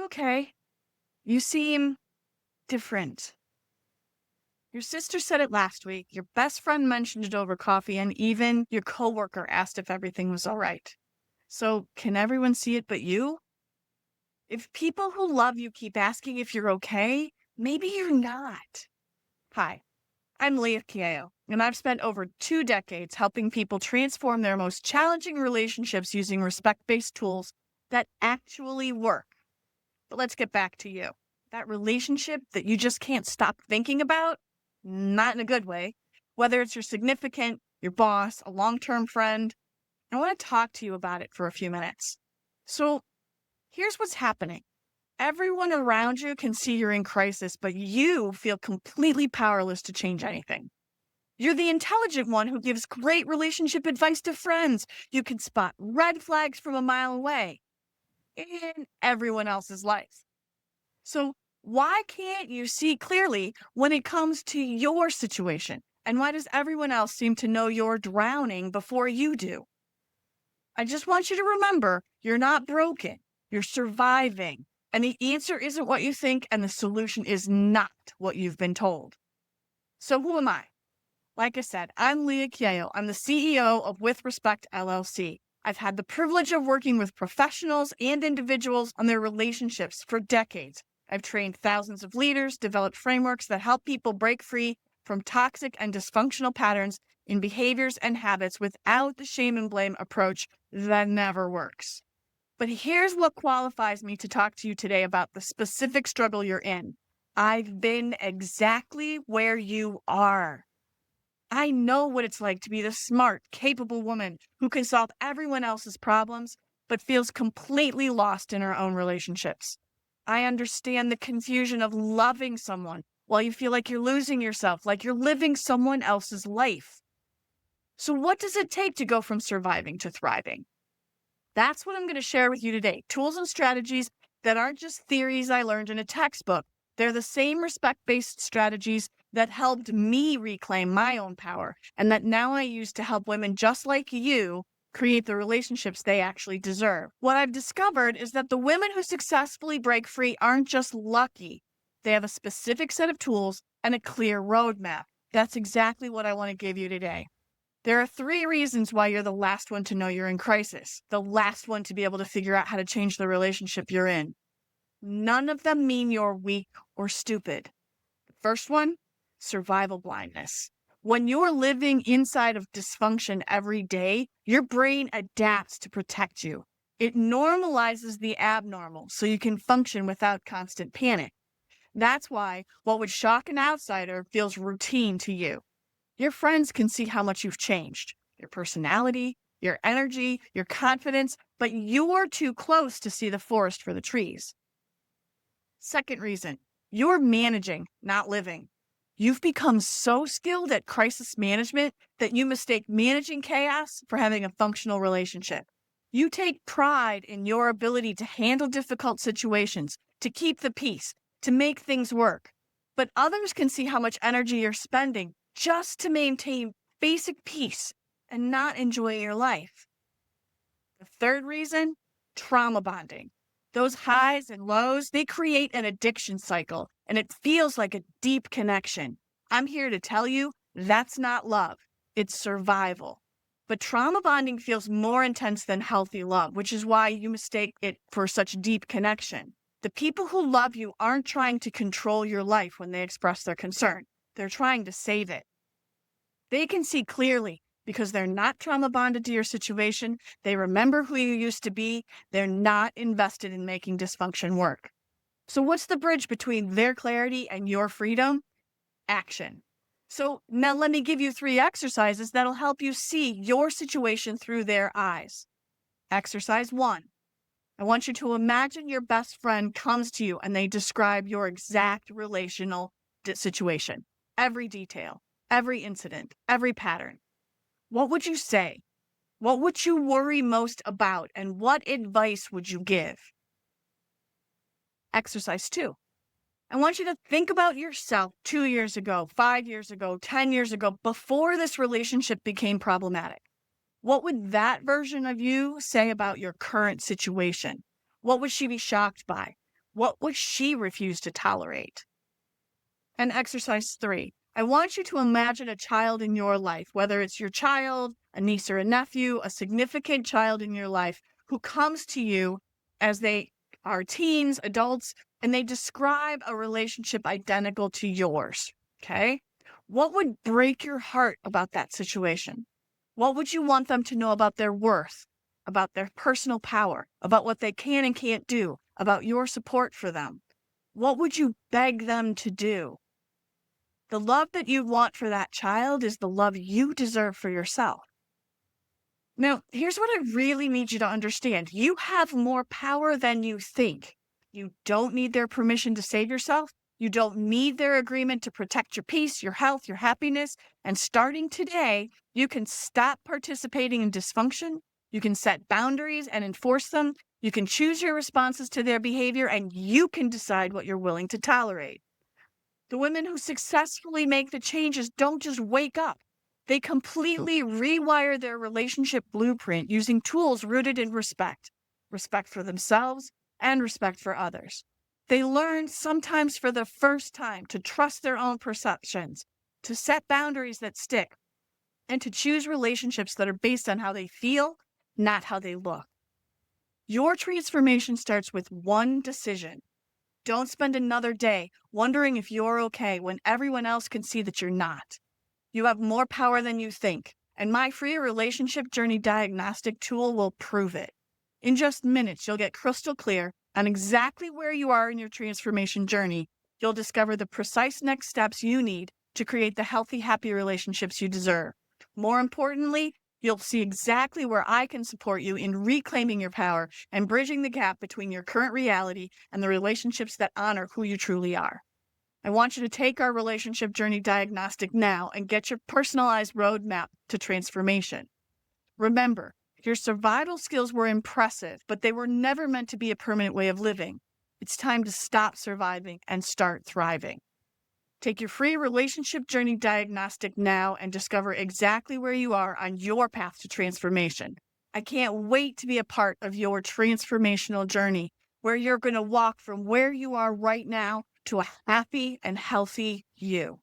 okay. You seem different. Your sister said it last week. Your best friend mentioned it over coffee, and even your coworker asked if everything was all right. So, can everyone see it but you? If people who love you keep asking if you're okay, maybe you're not. Hi, I'm Leah Kieo, and I've spent over 2 decades helping people transform their most challenging relationships using respect based tools that actually work. But let's get back to you. That relationship that you just can't stop thinking about, not in a good way, whether it's your significant, your boss, a long term friend, I want to talk to you about it for a few minutes. So here's what's happening. Everyone around you can see you're in crisis, but you feel completely powerless to change anything. You're the intelligent one who gives great relationship advice to friends. You can spot red flags from a mile away in everyone else's life. So, why can't you see clearly when it comes to your situation? And why does everyone else seem to know you're drowning before you do? I just want you to remember you're not broken, you're surviving. And the answer isn't what you think, and the solution is not what you've been told. So, who am I? Like I said, I'm Leah Kieo. I'm the CEO of With Respect LLC. I've had the privilege of working with professionals and individuals on their relationships for decades. I've trained thousands of leaders, developed frameworks that help people break free from toxic and dysfunctional patterns in behaviors and habits without the shame and blame approach that never works. But here's what qualifies me to talk to you today about the specific struggle you're in. I've been exactly where you are. I know what it's like to be the smart, capable woman who can solve everyone else's problems, but feels completely lost in her own relationships. I understand the confusion of loving someone while you feel like you're losing yourself, like you're living someone else's life. So, what does it take to go from surviving to thriving? That's what I'm going to share with you today. Tools and strategies that aren't just theories I learned in a textbook. They're the same respect-based strategies that helped me reclaim my own power and that now I use to help women just like you create the relationships they actually deserve. What I've discovered is that the women who successfully break free aren't just lucky. They have a specific set of tools and a clear roadmap. That's exactly what I want to give you today. There are 3 reasons why you're the last one to know you're in crisis, the last one to be able to figure out how to change the relationship you're in. None of them mean you're weak or stupid. The first one, survival blindness. When you're living inside of dysfunction every day, your brain adapts to protect you. It normalizes the abnormal so you can function without constant panic. That's why what would shock an outsider feels routine to you. Your friends can see how much you've changed, your personality, your energy, your confidence, but you're too close to see the forest for the trees. Second reason, you're managing, not living. You've become so skilled at crisis management that you mistake managing chaos for having a functional relationship. You take pride in your ability to handle difficult situations, to keep the peace, to make things work. But others can see how much energy you're spending just to maintain basic peace and not enjoy your life. The third reason, trauma bonding. Those highs and lows, they create an addiction cycle, and it feels like a deep connection. I'm here to tell you that's not love, it's survival. But trauma bonding feels more intense than healthy love, which is why you mistake it for such deep connection. The people who love you aren't trying to control your life when they express their concern. They're trying to save it. They can see clearly because they're not trauma bonded to your situation. They remember who you used to be. They're not invested in making dysfunction work. So what's the bridge between their clarity and your freedom? Action. So now let me give you 3 exercises that'll help you see your situation through their eyes. Exercise 1. I want you to imagine your best friend comes to you and they describe your exact relational situation, every detail, every incident, every pattern. What would you say? What would you worry most about? And what advice would you give? Exercise 2. I want you to think about yourself 2 years ago, 5 years ago, 10 years ago, before this relationship became problematic. What would that version of you say about your current situation? What would she be shocked by? What would she refuse to tolerate? And exercise 3. I want you to imagine a child in your life, whether it's your child, a niece or a nephew, a significant child in your life who comes to you as they are teens, adults, and they describe a relationship identical to yours. Okay? What would break your heart about that situation? What would you want them to know about their worth, about their personal power, about what they can and can't do, about your support for them? What would you beg them to do? The love that you want for that child is the love you deserve for yourself. Now, here's what I really need you to understand. You have more power than you think. You don't need their permission to save yourself. You don't need their agreement to protect your peace, your health, your happiness. And starting today, you can stop participating in dysfunction. You can set boundaries and enforce them. You can choose your responses to their behavior, and you can decide what you're willing to tolerate. The women who successfully make the changes don't just wake up. They completely rewire their relationship blueprint using tools rooted in respect, respect for themselves and respect for others. They learn, sometimes for the first time, to trust their own perceptions, to set boundaries that stick, and to choose relationships that are based on how they feel, not how they look. Your transformation starts with one decision. Don't spend another day wondering if you're okay when everyone else can see that you're not. You have more power than you think, and my free Relationship Journey Diagnostic Tool will prove it. In just minutes, you'll get crystal clear on exactly where you are in your transformation journey. You'll discover the precise next steps you need to create the healthy, happy relationships you deserve. More importantly, you'll see exactly where I can support you in reclaiming your power and bridging the gap between your current reality and the relationships that honor who you truly are. I want you to take our Relationship Journey Diagnostic now and get your personalized roadmap to transformation. Remember, your survival skills were impressive, but they were never meant to be a permanent way of living. It's time to stop surviving and start thriving. Take your free Relationship Journey Diagnostic now and discover exactly where you are on your path to transformation. I can't wait to be a part of your transformational journey where you're going to walk from where you are right now to a happy and healthy you.